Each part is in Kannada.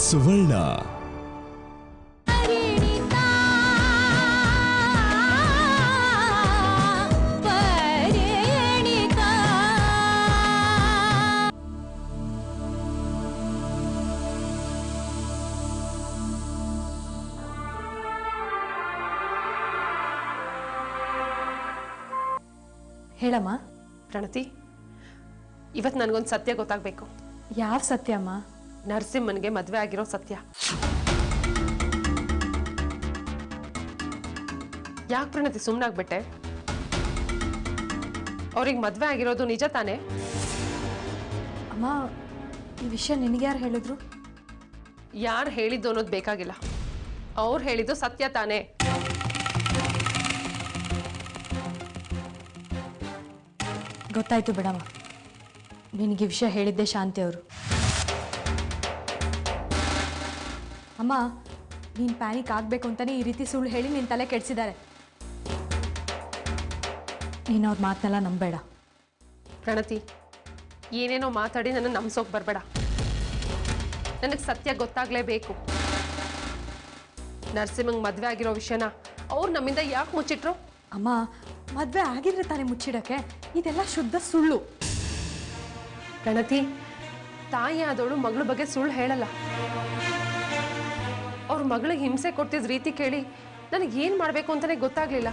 ಸುವರ್ಣ. ಹೇಳಮ್ಮ. ಪ್ರಣತಿ, ಇವತ್ತು ನನಗೊಂದು ಸತ್ಯ ಗೊತ್ತಾಗಬೇಕು. ಯಾವ ಸತ್ಯ ಅಮ್ಮ? ನರಸಿಂಹನ್ಗೆ ಮದುವೆ ಆಗಿರೋ ಸತ್ಯ. ಯಾಕೆ ಪ್ರಣತಿ ಸುಮ್ಮನಾಗ್ಬಿಟ್ಟೆ? ಅವ್ರಿಗೆ ಮದುವೆ ಆಗಿರೋದು ನಿಜ ತಾನೇ? ಅಮ್ಮ, ಈ ವಿಷಯ ನಿನಗೆ ಯಾರು ಹೇಳಿದ್ರು? ಯಾರು ಹೇಳಿದ್ದು ಅನ್ನೋದು ಬೇಕಾಗಿಲ್ಲ, ಅವ್ರು ಹೇಳಿದ್ದು ಸತ್ಯ ತಾನೇ. ಗೊತ್ತಾಯ್ತು ಬಿಡಮ್ಮ, ನಿನಗೆ ವಿಷಯ ಹೇಳಿದ್ದೆ ಶಾಂತಿ ಅವರು. ಅಮ್ಮ, ನೀನು ಪ್ಯಾನಿಕ್ ಆಗಬೇಕು ಅಂತಾನೆ ಈ ರೀತಿ ಸುಳ್ಳು ಹೇಳಿ ನಿನ್ನ ತಲೆ ಕೆಡಿಸಿದ್ದಾರೆ. ನೀನು ಅವ್ರ ಮಾತನ್ನೆಲ್ಲ ನಂಬೇಡ. ಪ್ರಣತಿ, ಏನೇನೋ ಮಾತಾಡಿ ನನ್ನ ನಂಬಿಸೋಕೆ ಬರಬೇಡ. ನನಗೆ ಸತ್ಯ ಗೊತ್ತಾಗಲೇಬೇಕು. ನರಸಿಂಹಂಗೆ ಮದುವೆ ಆಗಿರೋ ವಿಷಯನ ಅವ್ರು ನಮ್ಮಿಂದ ಯಾಕೆ ಮುಚ್ಚಿಟ್ರು? ಅಮ್ಮ, ಮದುವೆ ಆಗಿದ್ರೆ ತಾನೇ ಮುಚ್ಚಿಡಕ್ಕೆ? ಇದೆಲ್ಲ ಶುದ್ಧ ಸುಳ್ಳು. ಪ್ರಣತಿ, ತಾಯಿ ಆದವಳು ಮಗಳ ಬಗ್ಗೆ ಸುಳ್ಳು ಹೇಳಲ್ಲ. ಅವ್ರ ಮಗಳಿಗೆ ಹಿಂಸೆ ಕೊಟ್ಟಿದ್ದ ರೀತಿ ಕೇಳಿ ನನಗೆ ಏನು ಮಾಡಬೇಕು ಅಂತಾನೆ ಗೊತ್ತಾಗ್ಲಿಲ್ಲ.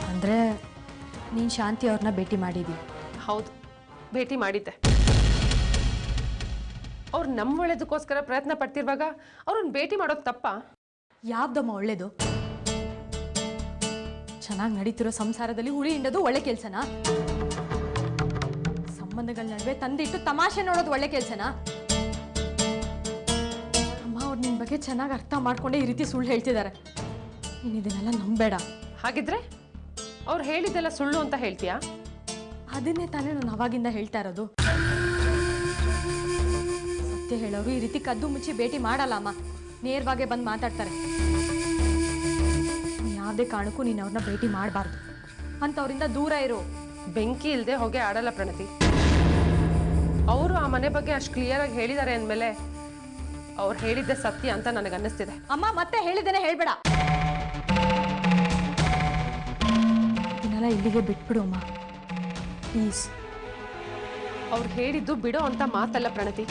ಅಂದರೆ ನೀನು ಶಾಂತಿ ಅವ್ರನ್ನ ಭೇಟಿ ಮಾಡಿದಿ? ಹೌದು, ಭೇಟಿ ಮಾಡಿದ್ದೆ. ಅವ್ರು ನಮ್ಮ ಒಳ್ಳೇದಕ್ಕೋಸ್ಕರ ಪ್ರಯತ್ನ ಪಡ್ತಿರುವಾಗ ಅವ್ರನ್ನ ಭೇಟಿ ಮಾಡೋದು ತಪ್ಪ? ಯಾವ್ದಮ್ಮ ಒಳ್ಳೇದು? ಚೆನ್ನಾಗಿ ನಡೀತಿರೋ ಸಂಸಾರದಲ್ಲಿ ಹುಳಿ ಹಿಂಡೋದು ಒಳ್ಳೆ ಕೆಲ್ಸನಾ? ಸಂಬಂಧಗಳ ನಡುವೆ ತಂದಿಟ್ಟು ತಮಾಷೆ ನೋಡೋದು ಒಳ್ಳೆ ಕೆಲ್ಸನಾ? ಅಮ್ಮ, ಅವ್ರು ನಿನ್ನ ಬಗ್ಗೆ ಚೆನ್ನಾಗಿ ಅರ್ಥ ಮಾಡ್ಕೊಂಡೆ ಈ ರೀತಿ ಸುಳ್ಳು ಹೇಳ್ತಿದ್ದಾರೆ. ನೀನು ಇದನ್ನೆಲ್ಲ ನಂಬೇಡ. ಹಾಗಿದ್ರೆ ಅವ್ರು ಹೇಳಿದ್ದೆಲ್ಲ ಸುಳ್ಳು ಅಂತ ಹೇಳ್ತೀಯಾ? ಅದನ್ನೇ ತಾನೇ ನಾನು ಅವಾಗಿಂದ ಹೇಳ್ತಾ ಇರೋದು. ಸತ್ಯ ಹೇಳೋರು ಈ ರೀತಿ ಕದ್ದು ಮುಚ್ಚಿ ಭೇಟಿ ಮಾಡಲ್ಲ ಅಮ್ಮ, ನೇರವಾಗೇ ಬಂದು ಮಾತಾಡ್ತಾರೆ. ಯಾವುದೇ ಕಾರಣಕ್ಕೂ ನೀನು ಅವ್ರನ್ನ ಭೇಟಿ ಮಾಡಬಾರ್ದು, ಅಂತವ್ರಿಂದ ದೂರ ಇರು. ಬೆಂಕಿ ಇಲ್ಲದೆ ಹೊಗೆ ಆಡಲ್ಲ ಪ್ರಣತಿ. ಅವರು ಆ ಮನೆ ಬಗ್ಗೆ ಅಷ್ಟು ಕ್ಲಿಯರ್ ಆಗಿ ಹೇಳಿದ್ದಾರೆ ಅಂದಮೇಲೆ ಅವ್ರು ಹೇಳಿದ್ದೆ ಸತ್ಯ ಅಂತ ನನಗೆ ಅನ್ನಿಸ್ತಿದೆ. ಅಮ್ಮ, ಮತ್ತೆ ಹೇಳಿದ್ದೇನೆ ಹೇಳ್ಬೇಡ. ಇದನ್ನೆಲ್ಲ ಇಲ್ಲಿಗೆ ಬಿಟ್ಬಿಡು ಅಮ್ಮ, ಪ್ಲೀಸ್. ಅವ್ರು ಹೇಳಿದ್ದು ಬಿಡೋ ಅಂತ ಮಾತಲ್ಲ ಪ್ರಣತಿ.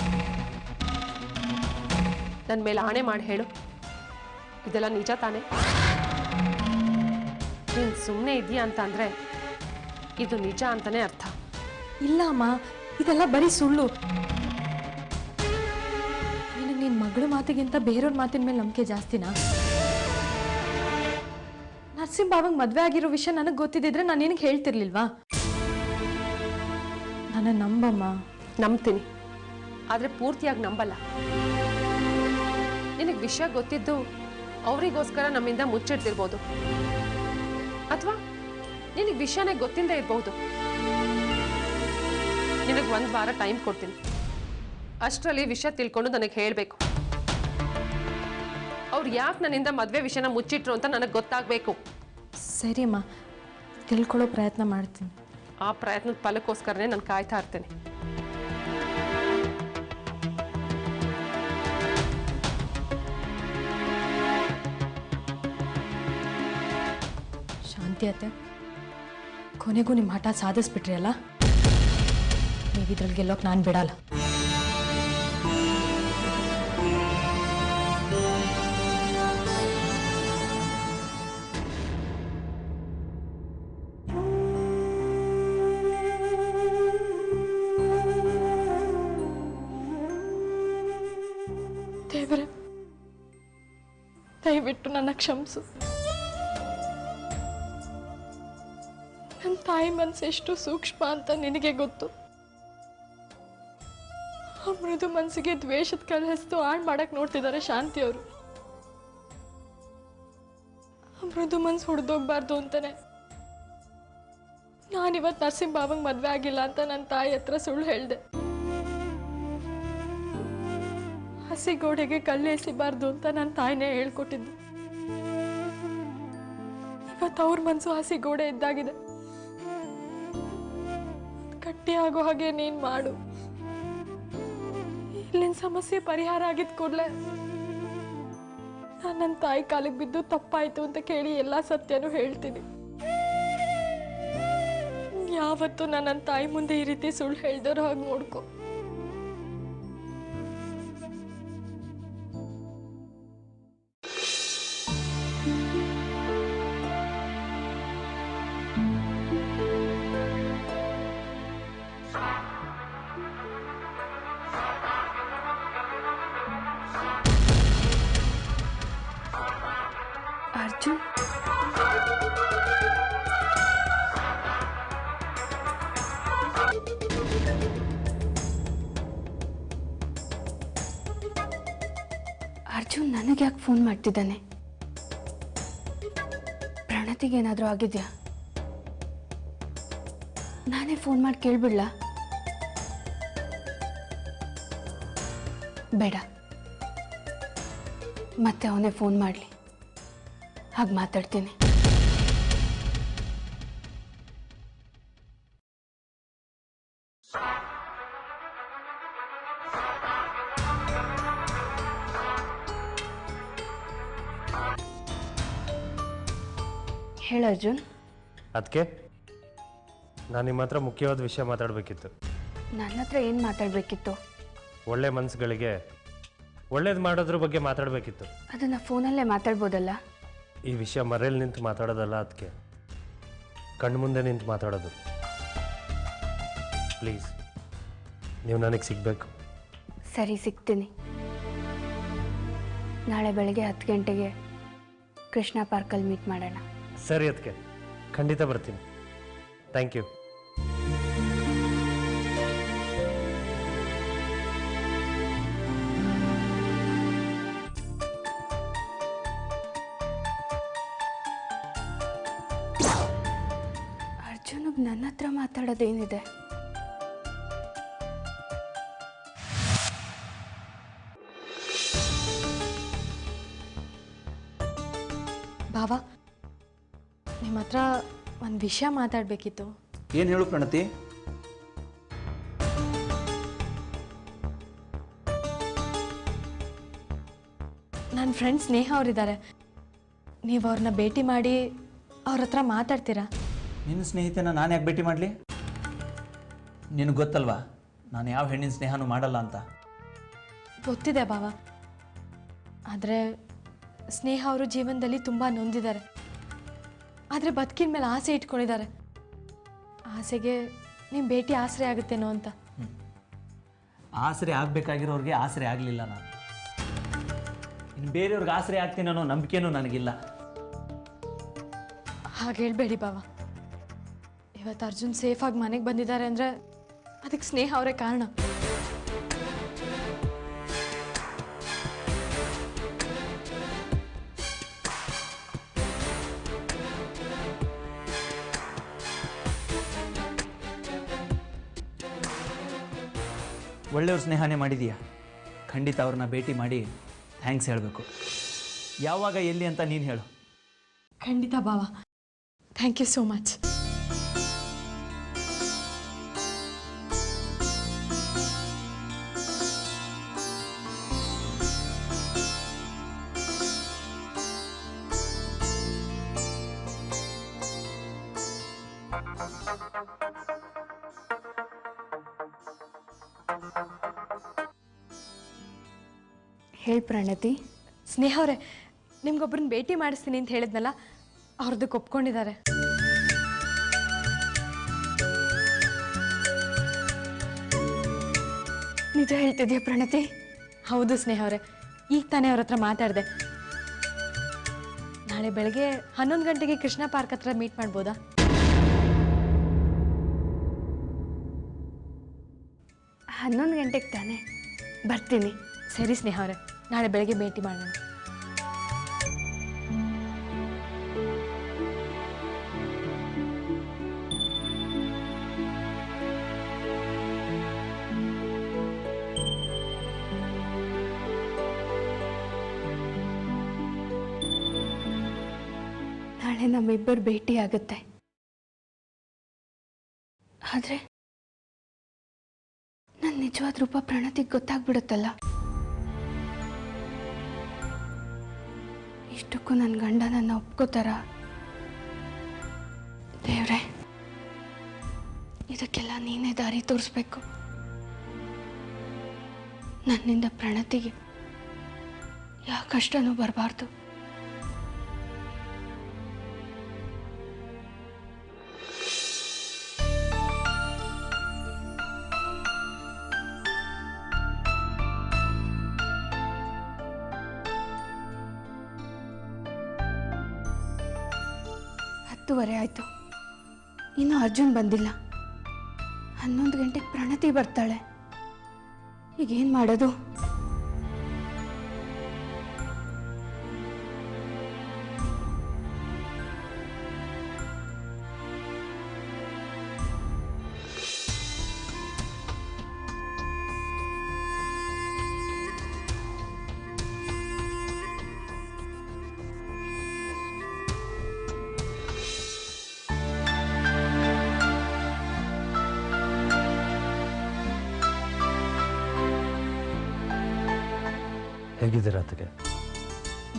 ನನ್ನ ಮೇಲೆ ಆಣೆ ಮಾಡಿ ಹೇಳು, ಇದೆಲ್ಲ ನಿಜ ತಾನೇ? ನೀನು ಸುಮ್ಮನೆ ಇದೆಯಾ ಅಂತ ಅಂದರೆ ಇದು ನಿಜ ಅಂತಾನೆ ಅರ್ಥ. ಇಲ್ಲ ಅಮ್ಮ, ಇದೆಲ್ಲ ಬರೀ ಸುಳ್ಳು. ನಿನಗೆ ನಿನ್ನ ಮಗಳ ಮಾತಿಗಿಂತ ಬೇರೆಯವ್ರ ಮಾತಿನ ಮೇಲೆ ನಂಬಿಕೆ ಜಾಸ್ತಿನಾ? ನರಸಿಂಹ ಬಾವಂಗೆ ಮದುವೆ ಆಗಿರೋ ವಿಷಯ ನನಗೆ ಗೊತ್ತಿದ್ದಿದ್ರೆ ನಾನು ನಿನಗೆ ಹೇಳ್ತಿರ್ಲಿಲ್ವಾ? ನನ್ನ ನಂಬಮ್ಮ. ನಂಬ್ತೀನಿ, ಆದರೆ ಪೂರ್ತಿಯಾಗಿ ನಂಬಲ್ಲ. ನಿನಗೆ ವಿಷಯ ಗೊತ್ತಿದ್ದು ಅವರಿಗೋಸ್ಕರ ನಮ್ಮಿಂದ ಮುಚ್ಚಿಡ್ತಿರ್ಬೋದು, ಅಥವಾ ನಿನಗೆ ವಿಷಯನೇ ಗೊತ್ತಿಲ್ಲದೆ ಇರಬಹುದು. ನಿನಗೆ 1 ವಾರ ಟೈಮ್ ಕೊಡ್ತೀನಿ. ಅಷ್ಟರಲ್ಲಿ ವಿಷಯ ತಿಳ್ಕೊಂಡು ನನಗೆ ಹೇಳಬೇಕು. ಅವ್ರು ಯಾಕೆ ನನ್ನಿಂದ ಮದುವೆ ವಿಷಯನ ಮುಚ್ಚಿಟ್ರು ಅಂತ ನನಗೆ ಗೊತ್ತಾಗಬೇಕು. ಸರಿ ಅಮ್ಮ, ತಿಳ್ಕೊಳ್ಳೋ ಪ್ರಯತ್ನ ಮಾಡ್ತೀನಿ. ಆ ಪ್ರಯತ್ನದ ಫಲಕ್ಕೋಸ್ಕರನೇ ನಾನು ಕಾಯ್ತಾ ಇರ್ತೀನಿ. ಶಾಂತಿ ಅತ್ತೆ, ಕೊನೆಗೂ ನಿಮ್ಮ ಹಠ ಸಾಧಿಸ್ಬಿಟ್ರಿ ಅಲ್ಲ. ನೀವಿದ್ರಲ್ಲಿ ಗೆಲ್ಲೋಕೆ ನಾನು ಬಿಡಲ್ಲ. ದೇವರೇ, ದಯವಿಟ್ಟು ನನ್ನ ಕ್ಷಮಿಸು. ನನ್ನ ತಾಯಿ ಮನಸ್ಸು ಎಷ್ಟು ಸೂಕ್ಷ್ಮ ಅಂತ ನಿನಗೆ ಗೊತ್ತು. ಆ ಮೃದು ಮನಸ್ಸಿಗೆ ದ್ವೇಷದ ಕಲಹಸ್ತು ಹಾಳು ಮಾಡಕ್ ನೋಡ್ತಿದ್ದಾರೆ ಶಾಂತಿಯವರು. ಆ ಮೃದು ಮನಸ್ಸು ಹೊಡೆದೋಗ್ಬಾರ್ದು ಅಂತಾನೆ ನಾನಿವತ್ತು ನರಸಿಂಹ ಬಾಬಂಗೆ ಮದುವೆ ಆಗಿಲ್ಲ ಅಂತ ನನ್ನ ತಾಯಿ ಹತ್ರ ಸುಳ್ಳು ಹೇಳಿದೆ. ಹಸಿ ಗೋಡೆಗೆ ಕಲ್ಲೆಸಿಬಾರ್ದು ಅಂತ ನನ್ನ ತಾಯಿನೇ ಹೇಳ್ಕೊಟ್ಟಿದ್ದು. ಇವತ್ತು ಅವ್ರ ಮನಸ್ಸು ಹಸಿ ಗೋಡೆ ಇದ್ದಾಗಿದೆ. ಗಟ್ಟಿ ಆಗೋ ಹಾಗೆ ನೀನ್ ಮಾಡು. ಈ ಇಲ್ಲಿನ ಸಮಸ್ಯೆ ಪರಿಹಾರ ಆಗಿದ್ ಕೂಡಲೇ ನಾನು ನನ್ನ ತಾಯಿ ಕಾಲಿಗೆ ಬಿದ್ದು ತಪ್ಪಾಯ್ತು ಅಂತ ಕೇಳಿ ಎಲ್ಲ ಸತ್ಯನೂ ಹೇಳ್ತೀನಿ. ಯಾವತ್ತೂ ನಾನು ನನ್ನ ತಾಯಿ ಮುಂದೆ ಈ ರೀತಿ ಸುಳ್ಳು ಹೇಳ್ದವ್ರು ಹಾಗೆ ನೋಡ್ಕೊ. ಅರ್ಜುನ್, ಅರ್ಜುನ್ ನನಗೆ ಯಾಕೆ ಫೋನ್ ಮಾಡ್ತಿದ್ದಾನೆ? ಪ್ರಣತಿಗೆ ಏನಾದರೂ ಆಗಿದೆಯಾ? ನಾನೇ ಫೋನ್ ಮಾಡಿ ಕೇಳ್ಬಿಡ್ಲಾ? ಬೇಡ, ಮತ್ತೆ ಅವನೇ ಫೋನ್ ಮಾಡಲಿ, ಹಾಗೆ ಮಾತಾಡ್ತೀನಿ. ಹೇಳ ಅರ್ಜುನ್. ಅದಕ್ಕೆ ನಾನು ನಿಮ್ಮ ಹತ್ರ ಮುಖ್ಯವಾದ ವಿಷಯ ಮಾತಾಡಬೇಕಿತ್ತು. ನನ್ನ ಹತ್ರ ಏನು ಮಾತಾಡಬೇಕಿತ್ತು? ಒಳ್ಳೆ ಮನಸ್ಸುಗಳಿಗೆ ಒಳ್ಳೇದು ಮಾಡೋದ್ರ ಬಗ್ಗೆ ಮಾತಾಡಬೇಕಿತ್ತು. ಅದನ್ನು ಫೋನಲ್ಲೇ ಮಾತಾಡ್ಬೋದಲ್ಲ? ಈ ವಿಷಯ ಮರೇಲಿ ನಿಂತು ಮಾತಾಡೋದಲ್ಲ, ಅದಕ್ಕೆ ಕಣ್ಣು ಮುಂದೆ ನಿಂತು ಮಾತಾಡೋದು. ಪ್ಲೀಸ್, ನೀವು ನನಗೆ ಸಿಗಬೇಕು. ಸರಿ, ಸಿಗ್ತೀನಿ. ನಾಳೆ ಬೆಳಗ್ಗೆ 10 ಗಂಟೆಗೆ ಕೃಷ್ಣ ಪಾರ್ಕಲ್ಲಿ ಮೀಟ್ ಮಾಡೋಣ. ಸರಿ, ಅದಕ್ಕೆ ಖಂಡಿತ ಬರ್ತೀನಿ. Thank you. ಅರ್ಜುನಿಗೆ ನನ್ನ ಹತ್ರ ಮಾತಾಡೋದೇನಿದೆ? ಭಾವ, ನಿಮ್ಮ ಹತ್ರ ಒಂದು ವಿಷಯ ಮಾತಾಡಬೇಕಿತ್ತು. ಏನು ಹೇಳು ಪ್ರಣತಿ? ನನ್ನ ಫ್ರೆಂಡ್ ಸ್ನೇಹ ಅವರಿದ್ದಾರೆ. ನೀವು ಅವ್ರನ್ನ ಭೇಟಿ ಮಾಡಿ ಅವ್ರ ಹತ್ರ ಮಾತಾಡ್ತೀರಾ? ನಿನ್ನ ಸ್ನೇಹಿತನ ನಾನು ಯಾಕೆ ಭೇಟಿ ಮಾಡಲಿ? ನಿನಗೆ ಗೊತ್ತಲ್ವಾ ನಾನು ಯಾವ ಹೆಣ್ಣಿನ ಸ್ನೇಹನೂ ಮಾಡಲ್ಲ ಅಂತ. ಗೊತ್ತಿದೆ ಭಾವ, ಆದರೆ ಸ್ನೇಹ ಅವರು ಜೀವನದಲ್ಲಿ ತುಂಬ ನೊಂದಿದ್ದಾರೆ. ಆದರೆ ಬದುಕಿನ ಮೇಲೆ ಆಸೆ ಇಟ್ಕೊಂಡಿದ್ದಾರೆ. ಆಸೆಗೆ ನಿಮ್ಮ ಭೇಟಿ ಆಸರೆ ಆಗುತ್ತೇನೋ ಅಂತ. ಆಸರೆ ಆಗಬೇಕಾಗಿರೋರಿಗೆ ಆಸರೆ ಆಗಲಿಲ್ಲ ನಾನು. ಇನ್ನು ಬೇರೆಯವ್ರಿಗೆ ಆಸರೆ ಆಗ್ತೀನಿ ಅನ್ನೋ ನಂಬಿಕೆನೂ ನನಗಿಲ್ಲ. ಹಾಗೆ ಹೇಳ್ಬೇಡಿ ಭಾವ. ಇವತ್ತು ಅರ್ಜುನ್ ಸೇಫಾಗಿ ಮನೆಗೆ ಬಂದಿದ್ದಾರೆ ಅಂದರೆ ಅದಕ್ಕೆ ಸ್ನೇಹ ಅವರೇ ಕಾರಣ. ಒಳ್ಳೆಯವ್ರ ಸ್ನೇಹನೇ ಮಾಡಿದೀಯಾ. ಖಂಡಿತ ಅವ್ರನ್ನ ಭೇಟಿ ಮಾಡಿ ಥ್ಯಾಂಕ್ಸ್ ಹೇಳಬೇಕು. ಯಾವಾಗ, ಎಲ್ಲಿ ಅಂತ ನೀನು ಹೇಳು. ಖಂಡಿತ ಭಾವ, ಥ್ಯಾಂಕ್ ಯು ಸೋ ಮಚ್. ಹೇಳಿ ಪ್ರಣತಿ. ಸ್ನೇಹ ಅವರೇ, ನಿಮ್ಗೊಬ್ಬರನ್ನ ಭೇಟಿ ಮಾಡಿಸ್ತೀನಿ ಅಂತ ಹೇಳಿದ್ನಲ್ಲ, ಅವ್ರದ್ದಕ್ಕೆ ಒಪ್ಕೊಂಡಿದ್ದಾರೆ. ನಿಜ ಹೇಳ್ತಿದ್ಯಾ ಪ್ರಣತಿ? ಹೌದು ಸ್ನೇಹ ಅವರೇ, ಈಗ ತಾನೇ ಅವ್ರ ಹತ್ರ ಮಾತಾಡಿದೆ. ನಾಳೆ ಬೆಳಗ್ಗೆ 11 ಗಂಟೆಗೆ ಕೃಷ್ಣ ಪಾರ್ಕ್ ಹತ್ರ ಮೀಟ್ ಮಾಡ್ಬೋದಾ? 11 ಗಂಟೆಗೆ ತಾನೆ, ಬರ್ತೀನಿ. ಸರಿ ಸ್ನೇಹ ಅವರೇ, ನಾಳೆ ಬೆಳಗ್ಗೆ ಭೇಟಿ ಮಾಡೋಣ. ನಾಳೆ ನಮ್ಮಿಬ್ಬರು ಭೇಟಿ ಆಗುತ್ತೆ. ನನ್ನ ನಿಜವಾದ ರೂಪ ಪ್ರಣತಿಗೆ ಗೊತ್ತಾಗ್ಬಿಡುತ್ತಲ್ಲ. ಇಷ್ಟಕ್ಕೂ ನನ್ನ ಗಂಡ ನನ್ನ ಒಪ್ಕೋತಾರ? ದೇವ್ರೆ, ಇದಕ್ಕೆಲ್ಲ ನೀನೇ ದಾರಿ ತೋರಿಸ್ಬೇಕು. ನನ್ನಿಂದ ಪ್ರಣತಿಗೆ ಯಾವ ಕಷ್ಟನೂ ಬರಬಾರ್ದು. ಹತ್ತುವರೆ ಆಯ್ತು, ಇನ್ನೂ ಅರ್ಜುನ್ ಬಂದಿಲ್ಲ. 11 ಗಂಟೆಗೆ ಪ್ರಣತಿ ಬರ್ತಾಳೆ. ಈಗೇನು ಮಾಡೋದು? ಹೇಗಿದ್ದೀರ ಅತ್ತಿಗೆ?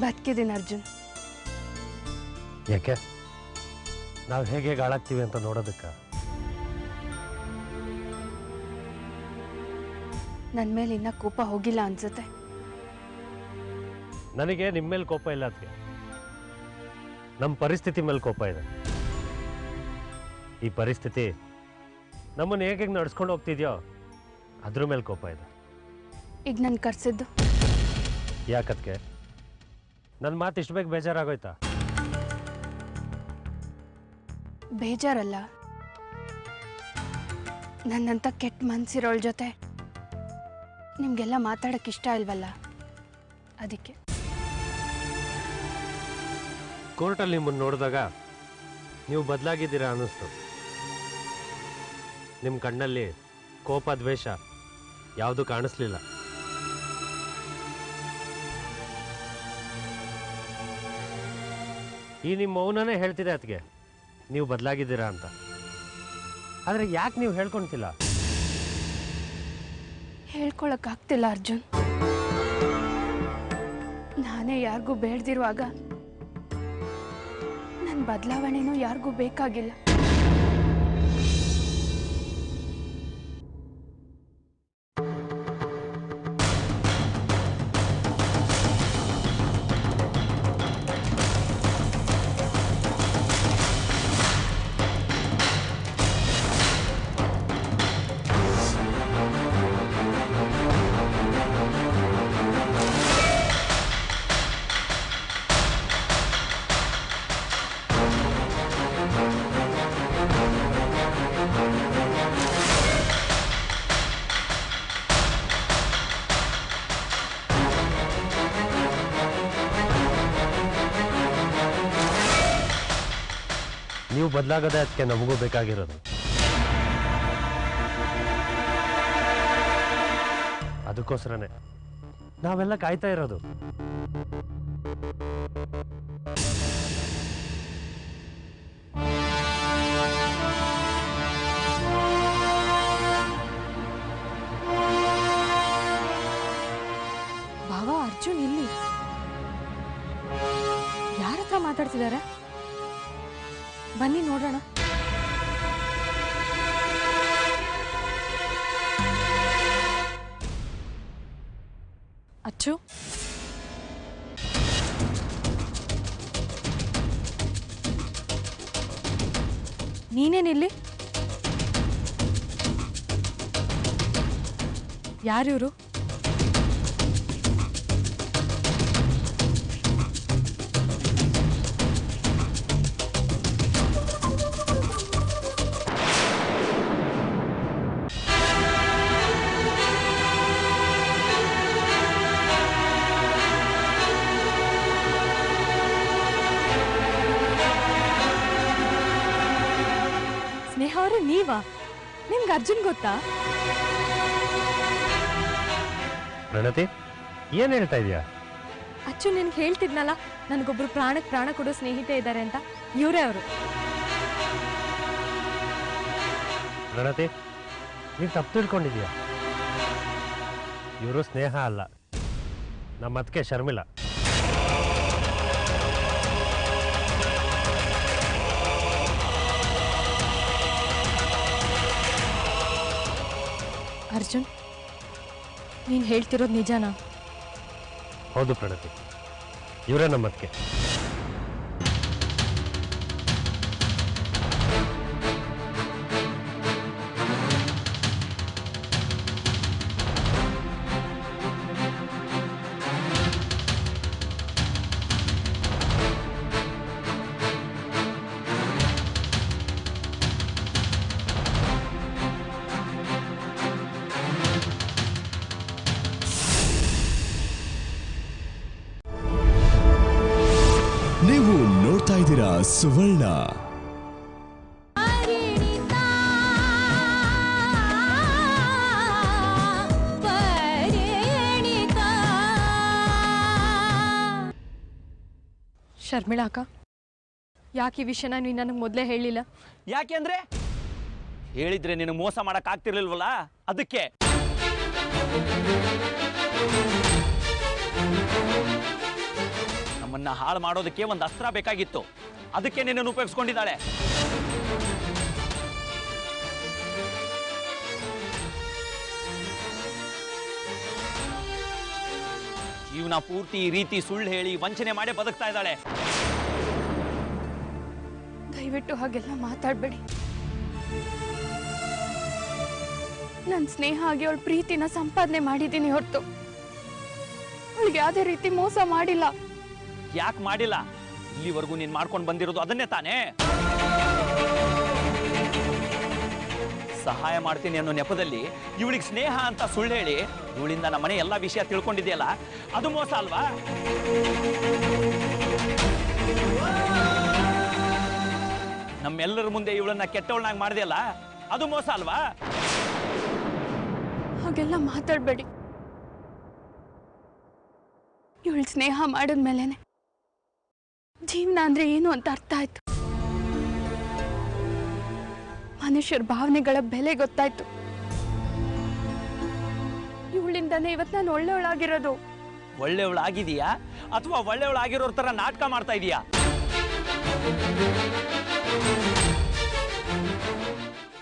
ಬದುಕಿದ್ದೀನಿ ಅರ್ಜುನ್. ಯಾಕೆ? ನಾವು ಹೇಗೆ ಹಾಳಾಗ್ತೀವಿ ಅಂತ ನೋಡೋದಕ್ಕ? ನನ್ನ ಮೇಲೆ ಇನ್ನ ಕೋಪ ಹೋಗಿಲ್ಲ ಅನ್ಸುತ್ತೆ. ನನಗೆ ನಿಮ್ಮ ಮೇಲೆ ಕೋಪ ಇಲ್ಲ ಅದಕ್ಕೆ, ನಮ್ಮ ಪರಿಸ್ಥಿತಿ ಮೇಲೆ ಕೋಪ ಇದೆ. ಈ ಪರಿಸ್ಥಿತಿ ನಮ್ಮನ್ನು ಹೇಗೆ ನಡ್ಸ್ಕೊಂಡು ಹೋಗ್ತಿದ್ಯೋ ಅದ್ರ ಮೇಲೆ ಕೋಪ ಇದೆ. ಈಗ ನಾನು ಕರ್ಸಿದ್ದು ಯಾಕದ್ಕೆ? ನನ್ನ ಮಾತು ಇಷ್ಟು ಬೇಗ ಬೇಜಾರಾಗೋಯ್ತಾ? ಬೇಜಾರಲ್ಲ, ನನ್ನಂತ ಕೆಟ್ಟ ಮನ್ಸಿರೋಳ ಜೊತೆ ನಿಮಗೆಲ್ಲ ಮಾತಾಡಕ್ಕೆ ಇಷ್ಟ ಇಲ್ವಲ್ಲ, ಅದಕ್ಕೆ. ಕೋರ್ಟಲ್ಲಿ ನಿಮ್ಮನ್ನು ನೋಡಿದಾಗ ನೀವು ಬದಲಾಗಿದ್ದೀರಾ ಅನ್ನಿಸ್ತು. ನಿಮ್ಮ ಕಣ್ಣಲ್ಲಿ ಕೋಪ ದ್ವೇಷ ಯಾವುದು ಕಾಣಿಸ್ಲಿಲ್ಲ. ಈ ನಿಮ್ಮ ಮೌನನೇ ಹೇಳ್ತಿದೆ ಅದಕ್ಕೆ ನೀವು ಬದಲಾಗಿದ್ದೀರಾ ಅಂತ. ಆದರೆ ಯಾಕೆ ನೀವು ಹೇಳ್ಕೊಂತಿಲ್ಲ? ಹೇಳ್ಕೊಳಕ್ಕಾಗ್ತಿಲ್ಲ ಅರ್ಜುನ್. ನಾನೇ ಯಾರಿಗೂ ಬೇಡ್ದಿರುವಾಗ ನನ್ನ ಬದಲಾವಣೆನೂ ಯಾರಿಗೂ ಬೇಕಾಗಿಲ್ಲ. ನೀವು ಬದಲಾಗದೆ ಅದಕ್ಕೆ ನಮಗೂ ಬೇಕಾಗಿರೋದು. ಅದಕ್ಕೋಸ್ಕರನೇ ನಾವೆಲ್ಲ ಕಾಯ್ತಾ ಇರೋದು. ಭಾವ, ಅರ್ಜುನ್ ಇಲ್ಲಿ ಯಾರ ಹತ್ರ ಮಾತಾಡ್ತಿದ್ದಾರೆ? ಬನ್ನಿ ನೋಡೋಣ. ಅಚ್ಚು, ನೀನೇನಿಲ್ಲಿ? ಯಾರಿವರು? ಸ್ನೇಹ ಅವರೇ, ನೀವಾ? ನಿಮ್ಗೆ ಅರ್ಜುನ್ ಗೊತ್ತಾ? ಪ್ರಣತಿ, ಏನ್ ಹೇಳ್ತಾ ಇದೀಯಾ? ಅಚ್ಚು ನಿನ್ಗೆ ಹೇಳ್ತಿದ್ನಲ್ಲ, ನನಗೊಬ್ರು ಪ್ರಾಣಕ್ಕೆ ಪ್ರಾಣ ಕೊಡೋ ಸ್ನೇಹಿತೆ ಇದ್ದಾರೆ ಅಂತ. ಇವರೇ ಅವರು. ಪ್ರಣತಿ, ನೀನು ತಪ್ಪು ತಿಳ್ಕೊಂಡಿದ್ಯಾ? ಇವರು ಸ್ನೇಹ ಅಲ್ಲ, ನಮ್ಮ ಅದಕ್ಕೆ ಶರ್ಮಿಳಾ. ಅರ್ಜುನ್, ನೀನು ಹೇಳ್ತಿರೋದು ನಿಜನಾ? ಹೌದು ಪ್ರಣತಿ, ಇವರೇ ನಮ್ಮ ಅದಕ್ಕೆ. ನೀವು ನೋಡ್ತಾ ಇದ್ದೀರಾ ಸುವರ್ಣ. ಶರ್ಮಿಳಾ ಅಕ್ಕ, ಯಾಕೆ ಈ ವಿಷಯನ ನೀನು ನನಗೆ ಮೊದಲೇ ಹೇಳಿಲ್ಲ? ಯಾಕೆ ಅಂದ್ರೆ ಹೇಳಿದ್ರೆ ನೀನು ಮೋಸ ಮಾಡಕ್ ಆಗ್ತಿರ್ಲಿಲ್ವಲ್ಲ, ಅದಕ್ಕೆ. ನಮ್ಮನ್ನ ಹಾಳು ಮಾಡೋದಕ್ಕೆ ಒಂದು ಅಸ್ತ್ರ ಬೇಕಾಗಿತ್ತು, ಅದಕ್ಕೆ ನಿನ್ನನ್ನು ಉಪಯೋಗಿಸ್ಕೊಂಡಿದ್ದಾಳೆ. ಜೀವನ ಪೂರ್ತಿ ಈ ರೀತಿ ಸುಳ್ಳು ಹೇಳಿ ವಂಚನೆ ಮಾಡಿ ಬದುಕ್ತಾ ಇದ್ದಾಳೆ. ದಯವಿಟ್ಟು ಹಾಗೆಲ್ಲ ಮಾತಾಡಬೇಡಿ. ನನ್ನ ಸ್ನೇಹ ಆಗಿ ಅವಳ ಪ್ರೀತಿನ ಸಂಪಾದನೆ ಮಾಡಿದ್ದೀನಿ ಹೊರತು ಅವಳಿಗೆ ಯಾವುದೇ ರೀತಿ ಮೋಸ ಮಾಡಿಲ್ಲ. ಯಾಕೆ ಮಾಡಿಲ್ಲ? ಇಲ್ಲಿವರೆಗೂ ನೀನ್ ಮಾಡ್ಕೊಂಡು ಬಂದಿರೋದು ಅದನ್ನೇ ತಾನೇ. ಸಹಾಯ ಮಾಡ್ತೀನಿ ಅನ್ನೋ ನೆಪದಲ್ಲಿ ಇವಳಿಗೆ ಸ್ನೇಹ ಅಂತ ಸುಳ್ಳು ಹೇಳಿ ಇವಳಿಂದ ನಮ್ಮನೆ ಎಲ್ಲ ವಿಷಯ ತಿಳ್ಕೊಂಡಿದೆಯಲ್ಲ, ಅದು ಮೋಸ ಅಲ್ವಾ? ನಮ್ಮೆಲ್ಲರ ಮುಂದೆ ಇವಳನ್ನ ಕೆಟ್ಟವಳನ್ನಾಗಿ ಮಾಡಿದೆಯಲ್ಲ, ಅದು ಮೋಸ ಅಲ್ವಾ? ಹಾಗೆಲ್ಲ ಮಾತಾಡಬೇಡಿ. ಇವಳು ಸ್ನೇಹ ಮಾಡಿದ್ಮೇಲೆನೆ ಜೀವನ ಅಂದ್ರೆ ಏನು ಅಂತ ಅರ್ಥ ಆಯ್ತು. ಮನುಷ್ಯರ ಭಾವನೆಗಳ ಬೆಲೆ ಗೊತ್ತಾಯ್ತು. ಇವಳಿಂದಾನೆ ಇವತ್ತು ನಾನು ಒಳ್ಳೆಯವಳಾಗಿರೋದು. ಒಳ್ಳೆಯವಳಾಗಿದೀಯಾ ಅಥವಾ ಒಳ್ಳೆಯವಳಾಗಿರೋರ್ ತರ ನಾಟಕ ಮಾಡ್ತಾ ಇದೀಯಾ?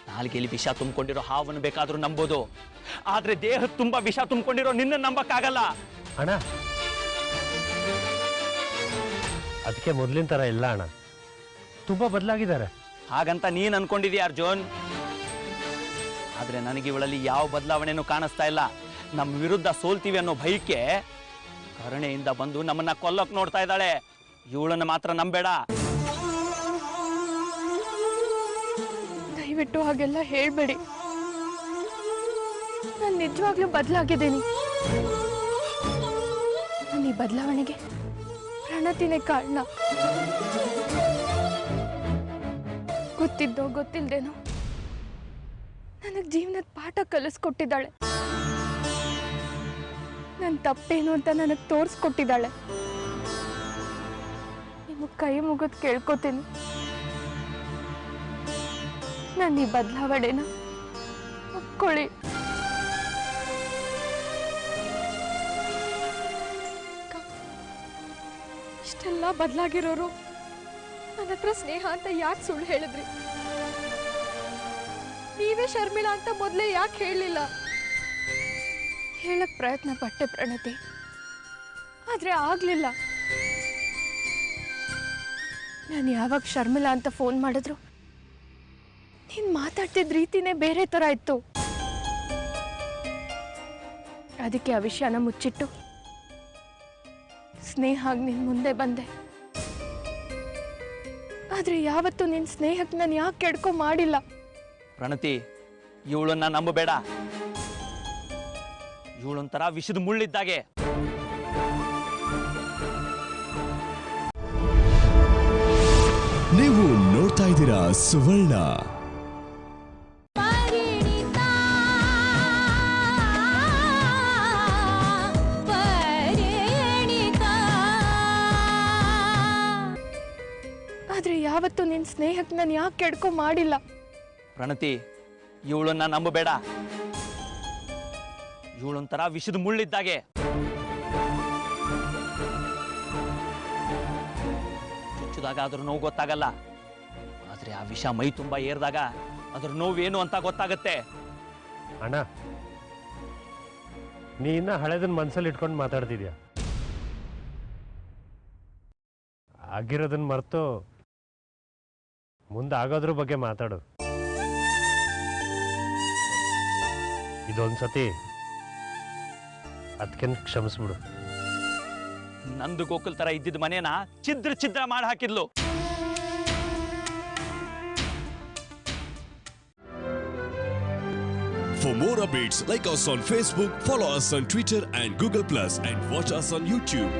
ನಾಲ್ಗೆಲಿ ವಿಷ ತುಂಬಿಕೊಂಡಿರೋ ಹಾವನ್ನು ಬೇಕಾದ್ರೂ ನಂಬೋದು, ಆದ್ರೆ ದೇಹ ತುಂಬಾ ವಿಷ ತುಂಬಿಕೊಂಡಿರೋ ನಿನ್ನ ನಂಬಕ್ಕಾಗಲ್ಲ. ಅಣ್ಣ, ಅದಕ್ಕೆ ಮೊದಲಿನ ಥರ ಇಲ್ಲ ಅಣ್ಣ, ತುಂಬ ಬದಲಾಗಿದ್ದಾರೆ. ಹಾಗಂತ ನೀನ್ ಅನ್ಕೊಂಡಿದೀಯ ಅರ್ಜುನ್, ಆದ್ರೆ ನನಗೆ ಇವಳಲ್ಲಿ ಯಾವ ಬದಲಾವಣೆನೂ ಕಾಣಿಸ್ತಾ ಇಲ್ಲ. ನಮ್ಮ ವಿರುದ್ಧ ಸೋಲ್ತೀವಿ ಅನ್ನೋ ಭಯಕ್ಕೆ ಕರುಣೆಯಿಂದ ಬಂದು ನಮ್ಮನ್ನ ಕೊಲ್ಲಕ್ ನೋಡ್ತಾ ಇದ್ದಾಳೆ. ಇವಳನ್ನ ಮಾತ್ರ ನಂಬೇಡ. ದಯವಿಟ್ಟು ಹಾಗೆಲ್ಲ ಹೇಳ್ಬೇಡಿ. ನಾನು ನಿಜವಾಗ್ಲೂ ಬದಲಾಗಿದ್ದೀನಿ. ನಾನು ಈ ಬದಲಾವಣೆಗೆ ಪ್ರಣತಿನೇ ಕಾರಣ. ಗೊತ್ತಿದ್ದೋ ಗೊತ್ತಿಲ್ದೇನೋ ನನಗೆ ಜೀವನದ ಪಾಠ ಕಲಿಸ್ಕೊಟ್ಟಿದ್ದಾಳೆ. ನನ್ನ ತಪ್ಪೇನು ಅಂತ ನನಗೆ ತೋರಿಸ್ಕೊಟ್ಟಿದ್ದಾಳೆ. ನಿಮಗೆ ಕೈ ಮುಗಿದು ಕೇಳ್ಕೊತೀನಿ, ನನ್ನ ಈ ಬದಲಾವಣೆನ ಒಪ್ಕೊಳ್ಳಿ. ಇಷ್ಟೆಲ್ಲ ಬದಲಾಗಿರೋರು ನನ್ನ ಹತ್ರ ಸ್ನೇಹ ಅಂತ ಯಾಕೆ ಸುಳ್ಳು ಹೇಳಿದ್ರಿ? ನೀವೇ ಶರ್ಮಿಳಾ ಅಂತ ಮೊದಲೇ ಯಾಕೆ ಹೇಳಲಿಲ್ಲ? ಹೇಳಕ್ ಪ್ರಯತ್ನ ಪಟ್ಟೆ ಪ್ರಣತಿ, ಆದ್ರೆ ಆಗ್ಲಿಲ್ಲ. ನಾನು ಯಾವಾಗ ಶರ್ಮಿಳಾ ಅಂತ ಫೋನ್ ಮಾಡಿದ್ರು ನೀನ್ ಮಾತಾಡ್ತಿದ್ದ ರೀತಿನೇ ಬೇರೆ ತರ ಇತ್ತು. ಅದಕ್ಕೆ ಆ ವಿಷಯನ ಮುಚ್ಚಿಟ್ಟು ಸ್ನೇಹ ನಿನ್ ಮುಂದೆ ಬಂದೆ. ಆದ್ರೆ ಯಾವತ್ತೂ ನಿನ್ ಸ್ನೇಹಕ್ಕೆ ನಾನು ಯಾಕೆ ಕೆಡ್ಕೊ ಮಾಡಿಲ್ಲ. ಪ್ರಣತಿ, ಇವಳನ್ನ ನಂಬಬೇಡ. ಇವಳೊಂಥರ ವಿಷದ ಮುಳ್ಳಿದ್ದಾಗೆ. ನೀವು ನೋಡ್ತಾ ಇದ್ದೀರಾ ಸುವರ್ಣ. ಆದ್ರೆ ಯಾವತ್ತೂ ನಿನ್ ಸ್ನೇಹಕ್ಕೆ ನಾನು ಯಾಕೆ ಕೆಡ್ಕೊ ಮಾಡಿಲ್ಲ. ಪ್ರಣತಿ, ಇವಳನ್ನ ನಂಬಬೇಡ. ಇವಳೊಂಥರ ವಿಷದ ಮುಳ್ಳಿದ್ದಾಗೆ. ಚುಚ್ಚಿದಾಗ ಅದ್ರ ನೋವು ಗೊತ್ತಾಗಲ್ಲ, ಆದ್ರೆ ಆ ವಿಷ ಮೈ ತುಂಬಾ ಏರ್ದಾಗ ಅದ್ರ ನೋವೇನು ಅಂತ ಗೊತ್ತಾಗತ್ತೆ. ಅಣ್ಣ, ನೀ ಇನ್ನ ಹಳೆದನ್ನ ಮನ್ಸಲ್ಲಿ ಇಟ್ಕೊಂಡು ಮಾತಾಡ್ತಿದ್ಯಾ? ಆಗಿರೋದನ್ನ ಮರೆತು ಮುಂದೆ ಆಗೋದ್ರ ಬಗ್ಗೆ ಮಾತಾಡು. ಇದೊಂದ್ಸತಿ ಅದಕ್ಕೆ ಕ್ಷಮಿಸ್ಬಿಡು. ನಂದು ಗೋಕುಲ್ ತರ ಇದ್ದಿದ್ದ ಮನೇನ ಛಿದ್ರ ಛಿದ್ರ ಮಾಡಿ ಹಾಕಿದ್ಲು. For more updates, like us on Facebook, follow us on Twitter and Google+, and watch us on YouTube.